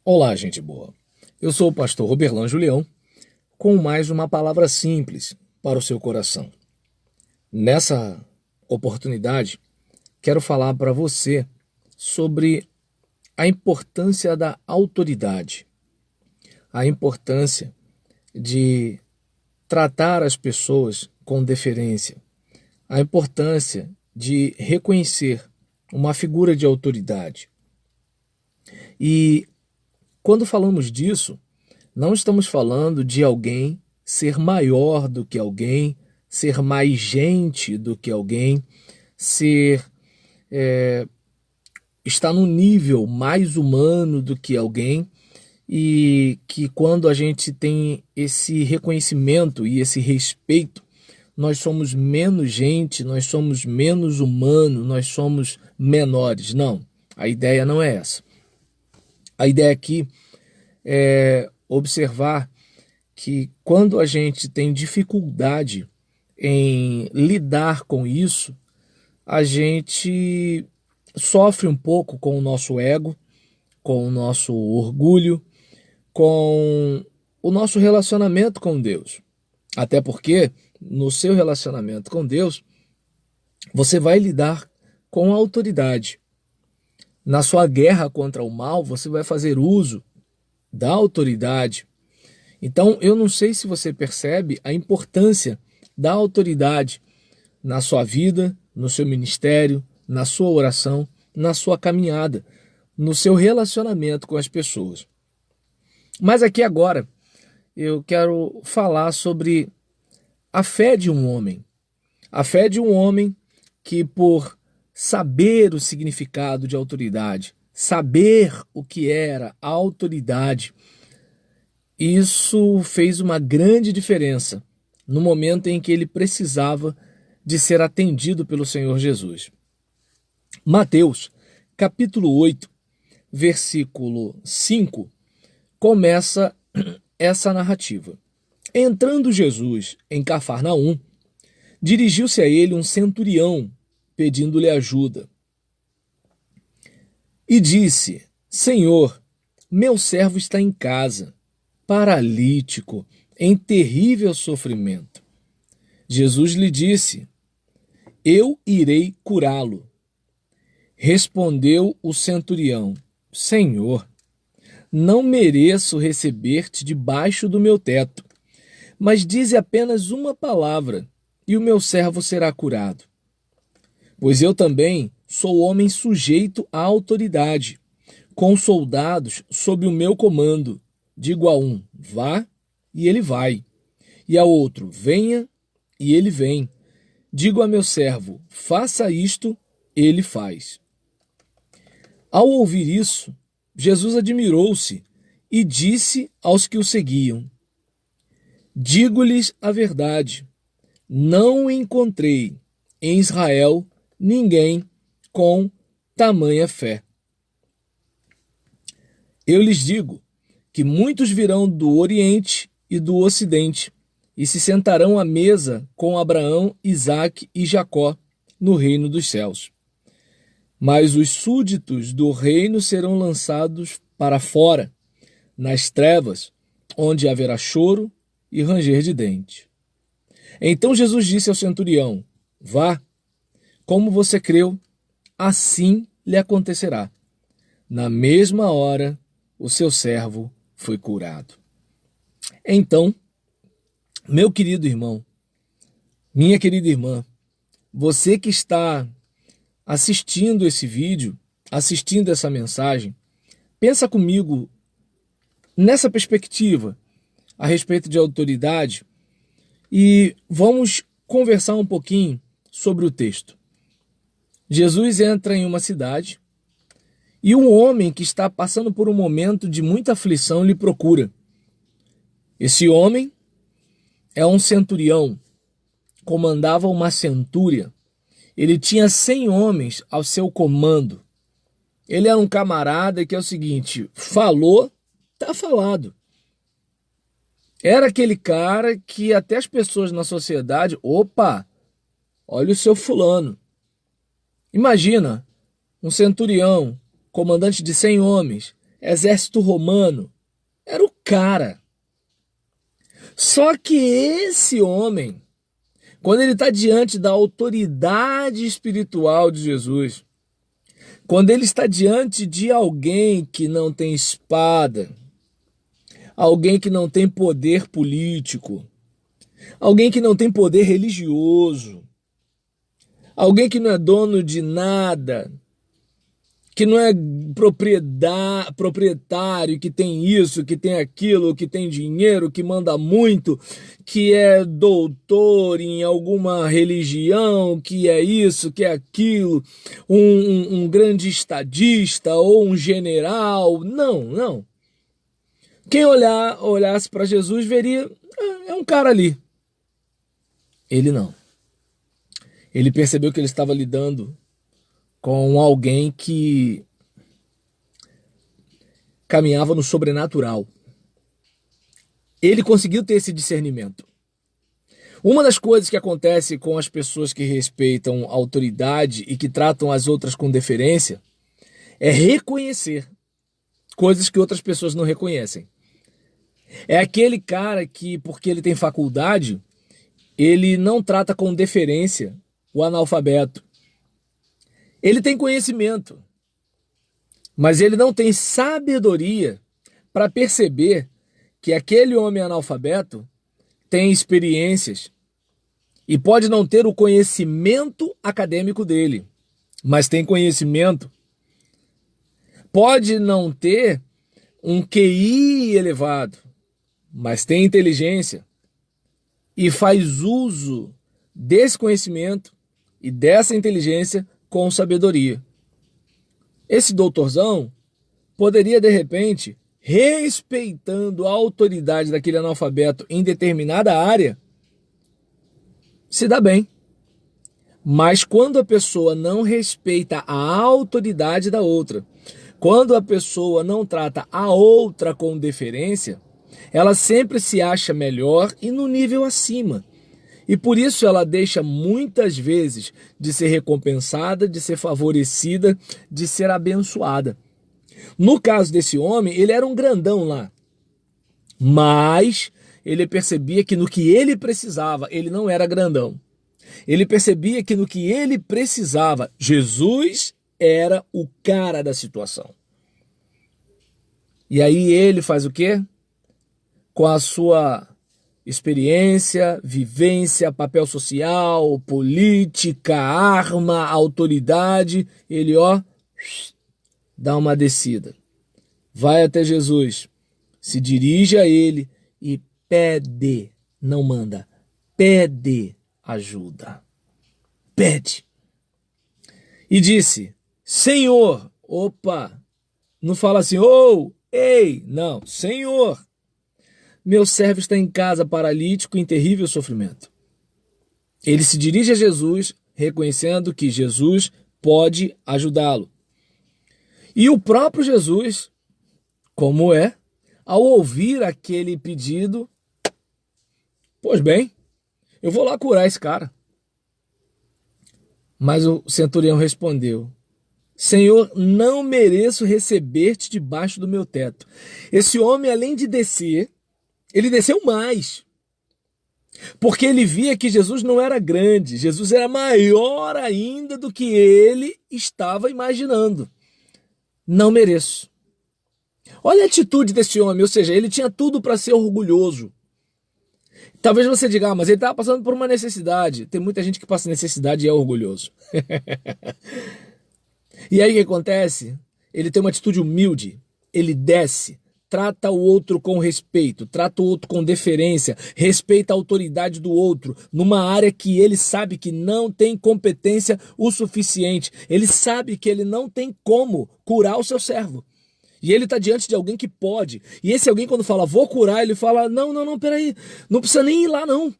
Olá, gente boa. Eu sou o pastor Roberlan Julião, com mais uma palavra simples para o seu coração. Nessa oportunidade, quero falar para você sobre a importância da autoridade, a importância de tratar as pessoas com deferência, a importância de reconhecer uma figura de autoridade. E quando falamos disso, não estamos falando de alguém ser maior do que alguém, ser mais gente do que alguém, ser estar num nível mais humano do que alguém, e que quando a gente tem esse reconhecimento e esse respeito, nós somos menos gente, nós somos menos humano, nós somos menores. Não, a ideia não é essa. A ideia aqui é observar que quando a gente tem dificuldade em lidar com isso, a gente sofre um pouco com o nosso ego, com o nosso orgulho, com o nosso relacionamento com Deus. Até porque no seu relacionamento com Deus, você vai lidar com a autoridade. Na sua guerra contra o mal, você vai fazer uso da autoridade. Então, eu não sei se você percebe a importância da autoridade na sua vida, no seu ministério, na sua oração, na sua caminhada, no seu relacionamento com as pessoas. Mas aqui agora, eu quero falar sobre a fé de um homem. A fé de um homem que, por saber o significado de autoridade, saber o que era a autoridade, isso fez uma grande diferença no momento em que ele precisava de ser atendido pelo Senhor Jesus. Mateus, capítulo 8, versículo 5, começa essa narrativa. Entrando Jesus em Cafarnaum, dirigiu-se a ele um centurião, pedindo-lhe ajuda. E disse: Senhor, meu servo está em casa, paralítico, em terrível sofrimento. Jesus lhe disse: Eu irei curá-lo. Respondeu o centurião: Senhor, não mereço receber-te debaixo do meu teto, mas dize apenas uma palavra, e o meu servo será curado. Pois eu também sou homem sujeito à autoridade, com soldados sob o meu comando. Digo a um: vá, e ele vai, e ao outro: venha, e ele vem. Digo a meu servo: faça isto, ele faz. Ao ouvir isso, Jesus admirou-se e disse aos que o seguiam: Digo-lhes a verdade, não encontrei em Israel ninguém com tamanha fé. Eu lhes digo que muitos virão do Oriente e do Ocidente e se sentarão à mesa com Abraão, Isaque e Jacó no reino dos céus. Mas os súditos do reino serão lançados para fora, nas trevas, onde haverá choro e ranger de dente. Então Jesus disse ao centurião: vá, como você creu, assim lhe acontecerá. Na mesma hora, o seu servo foi curado. Então, meu querido irmão, minha querida irmã, você que está assistindo esse vídeo, assistindo essa mensagem, pensa comigo nessa perspectiva a respeito de autoridade e vamos conversar um pouquinho sobre o texto. Jesus entra em uma cidade e um homem que está passando por um momento de muita aflição lhe procura. Esse homem é um centurião, comandava uma centúria. Ele tinha 100 homens ao seu comando. Ele era um camarada que é o seguinte: falou, tá falado. Era aquele cara que até as pessoas na sociedade, opa, olha o seu fulano. Imagina, um centurião, comandante de 100 homens, exército romano, era o cara. Só que esse homem, quando ele está diante da autoridade espiritual de Jesus, quando ele está diante de alguém que não tem espada, alguém que não tem poder político, alguém que não tem poder religioso, alguém que não é dono de nada, que não é proprietário, que tem isso, que tem aquilo, que tem dinheiro, que manda muito, que é doutor em alguma religião, que é isso, que é aquilo, um grande estadista ou um general. Não. Quem olhasse para Jesus veria, é um cara ali. Ele não. Ele percebeu que ele estava lidando com alguém que caminhava no sobrenatural. Ele conseguiu ter esse discernimento. Uma das coisas que acontece com as pessoas que respeitam a autoridade e que tratam as outras com deferência é reconhecer coisas que outras pessoas não reconhecem. É aquele cara que, porque ele tem faculdade, ele não trata com deferência o analfabeto. Ele tem conhecimento, mas ele não tem sabedoria para perceber que aquele homem analfabeto tem experiências e pode não ter o conhecimento acadêmico dele, mas tem conhecimento. Pode não ter um QI elevado, mas tem inteligência e faz uso desse conhecimento e dessa inteligência com sabedoria. Esse doutorzão poderia, de repente, respeitando a autoridade daquele analfabeto em determinada área, se dá bem. Mas quando a pessoa não respeita a autoridade da outra, quando a pessoa não trata a outra com deferência, ela sempre se acha melhor e no nível acima. E por isso ela deixa muitas vezes de ser recompensada, de ser favorecida, de ser abençoada. No caso desse homem, ele era um grandão lá. Mas ele percebia que no que ele precisava, ele não era grandão. Ele percebia que no que ele precisava, Jesus era o cara da situação. E aí ele faz o quê? Com a sua experiência, vivência, papel social, política, arma, autoridade, ele dá uma descida. Vai até Jesus, se dirige a ele e pede, não manda, pede ajuda. Pede. E disse, Senhor, não fala assim, ei, não, Senhor, meu servo está em casa paralítico em terrível sofrimento. Ele se dirige a Jesus, reconhecendo que Jesus pode ajudá-lo. E o próprio Jesus, como é, ao ouvir aquele pedido, pois bem, eu vou lá curar esse cara. Mas o centurião respondeu, Senhor, não mereço receber-te debaixo do meu teto. Esse homem, além de descer, ele desceu mais, porque ele via que Jesus não era grande, Jesus era maior ainda do que ele estava imaginando. Não mereço. Olha a atitude desse homem, ou seja, ele tinha tudo para ser orgulhoso. Talvez você diga, mas ele estava passando por uma necessidade. Tem muita gente que passa necessidade e é orgulhoso. E aí o que acontece? Ele tem uma atitude humilde, ele desce, trata o outro com respeito, trata o outro com deferência, respeita a autoridade do outro, numa área que ele sabe que não tem competência o suficiente. Ele sabe que ele não tem como curar o seu servo. E ele está diante de alguém que pode. E esse alguém, quando fala, vou curar, ele fala, não, peraí, não precisa nem ir lá, não.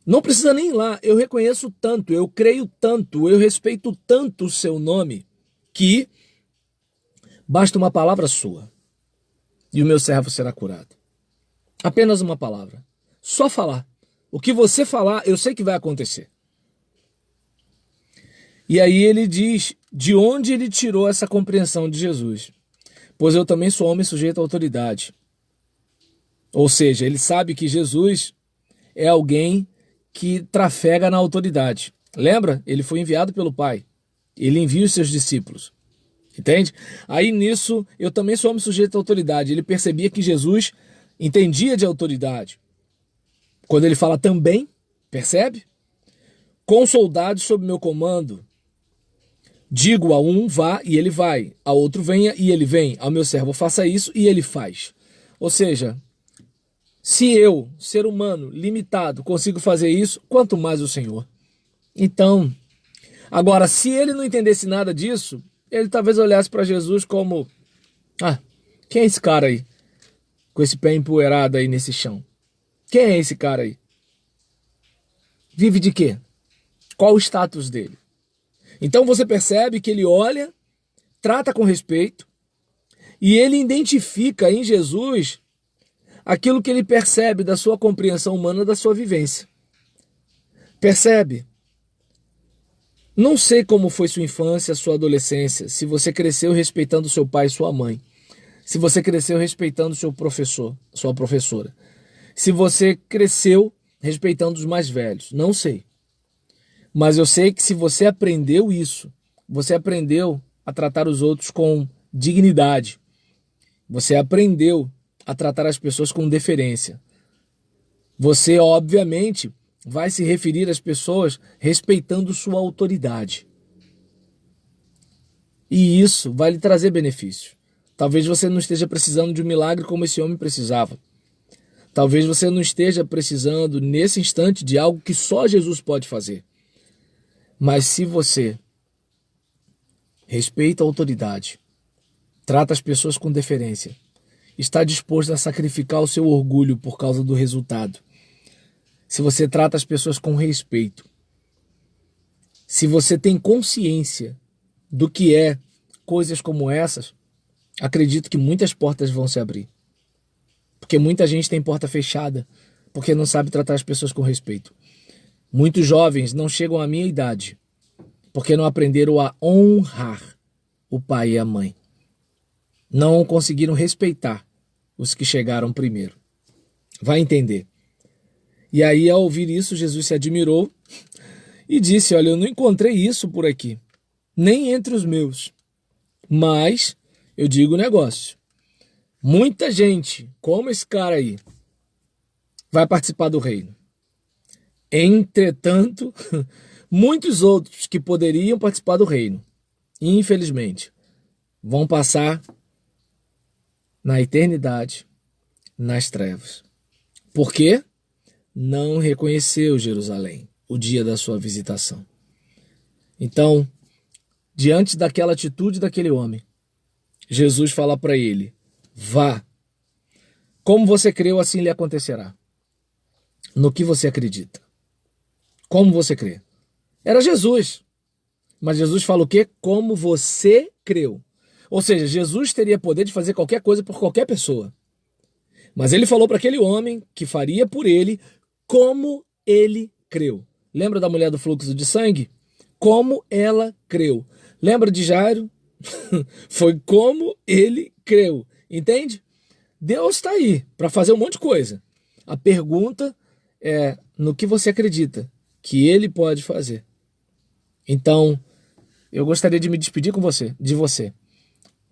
Não precisa nem ir lá. Eu reconheço tanto, eu creio tanto, eu respeito tanto o seu nome, que basta uma palavra sua. E o meu servo será curado. Apenas uma palavra. Só falar. O que você falar, eu sei que vai acontecer. E aí ele diz de onde ele tirou essa compreensão de Jesus. pois eu também sou homem sujeito à autoridade. Ou seja, ele sabe que Jesus é alguém que trafega na autoridade. Lembra? Ele foi enviado pelo Pai. Ele envia os seus discípulos. Entende? Aí nisso, eu também sou homem sujeito à autoridade. Ele percebia que Jesus entendia de autoridade. Quando ele fala também, percebe? Com soldados sob meu comando, digo a um vá e ele vai, a outro venha e ele vem, ao meu servo faça isso e ele faz. Ou seja, se eu, ser humano, limitado, consigo fazer isso, quanto mais o Senhor. Então, agora, se ele não entendesse nada disso, ele talvez olhasse para Jesus como, quem é esse cara aí? Com esse pé empoeirado aí nesse chão. Quem é esse cara aí? Vive de quê? Qual o status dele? Então você percebe que ele olha, trata com respeito, e ele identifica em Jesus aquilo que ele percebe da sua compreensão humana, da sua vivência. Percebe? Não sei como foi sua infância, sua adolescência, se você cresceu respeitando seu pai e sua mãe, se você cresceu respeitando seu professor, sua professora, se você cresceu respeitando os mais velhos, não sei. Mas eu sei que se você aprendeu isso, você aprendeu a tratar os outros com dignidade, você aprendeu a tratar as pessoas com deferência. Você, obviamente, vai se referir às pessoas respeitando sua autoridade. E isso vai lhe trazer benefício. Talvez você não esteja precisando de um milagre como esse homem precisava. Talvez você não esteja precisando, nesse instante, de algo que só Jesus pode fazer. Mas se você respeita a autoridade, trata as pessoas com deferência, está disposto a sacrificar o seu orgulho por causa do resultado, se você trata as pessoas com respeito, se você tem consciência do que é coisas como essas, acredito que muitas portas vão se abrir. Porque muita gente tem porta fechada, porque não sabe tratar as pessoas com respeito. Muitos jovens não chegam à minha idade, porque não aprenderam a honrar o pai e a mãe. Não conseguiram respeitar os que chegaram primeiro. Vai entender. E aí, ao ouvir isso, Jesus se admirou e disse, olha, eu não encontrei isso por aqui, nem entre os meus. Mas, eu digo o negócio, muita gente, como esse cara aí, vai participar do reino. Entretanto, muitos outros que poderiam participar do reino, infelizmente, vão passar na eternidade, nas trevas. Por quê? Não reconheceu Jerusalém, o dia da sua visitação. Então, diante daquela atitude daquele homem, Jesus fala para ele, vá. Como você creu, assim lhe acontecerá. No que você acredita. Como você crê. Era Jesus. Mas Jesus fala o quê? Como você creu. Ou seja, Jesus teria poder de fazer qualquer coisa por qualquer pessoa. Mas ele falou para aquele homem que faria por ele como ele creu. Lembra da mulher do fluxo de sangue? Como ela creu. Lembra de Jairo? Foi como ele creu. Entende? Deus está aí para fazer um monte de coisa. A pergunta é no que você acredita que ele pode fazer. Então, eu gostaria de me despedir de você,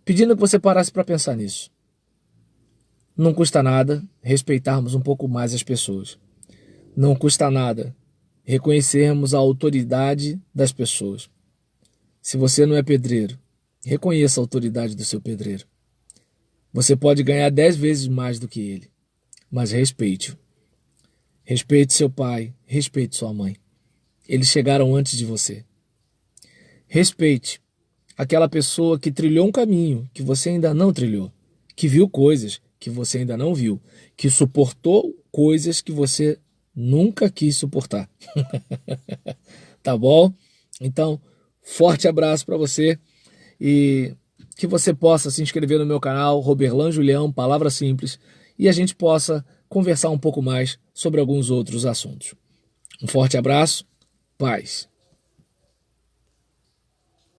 pedindo que você parasse para pensar nisso. Não custa nada respeitarmos um pouco mais as pessoas. Não custa nada reconhecermos a autoridade das pessoas. Se você não é pedreiro, reconheça a autoridade do seu pedreiro. Você pode ganhar 10 vezes mais do que ele, mas respeite-o. Respeite seu pai, respeite sua mãe. Eles chegaram antes de você. Respeite aquela pessoa que trilhou um caminho que você ainda não trilhou, que viu coisas que você ainda não viu, que suportou coisas que você nunca quis suportar. Tá bom? Então, forte abraço para você e que você possa se inscrever no meu canal, Roberlan Julião, Palavra Simples, e a gente possa conversar um pouco mais sobre alguns outros assuntos. Um forte abraço, paz.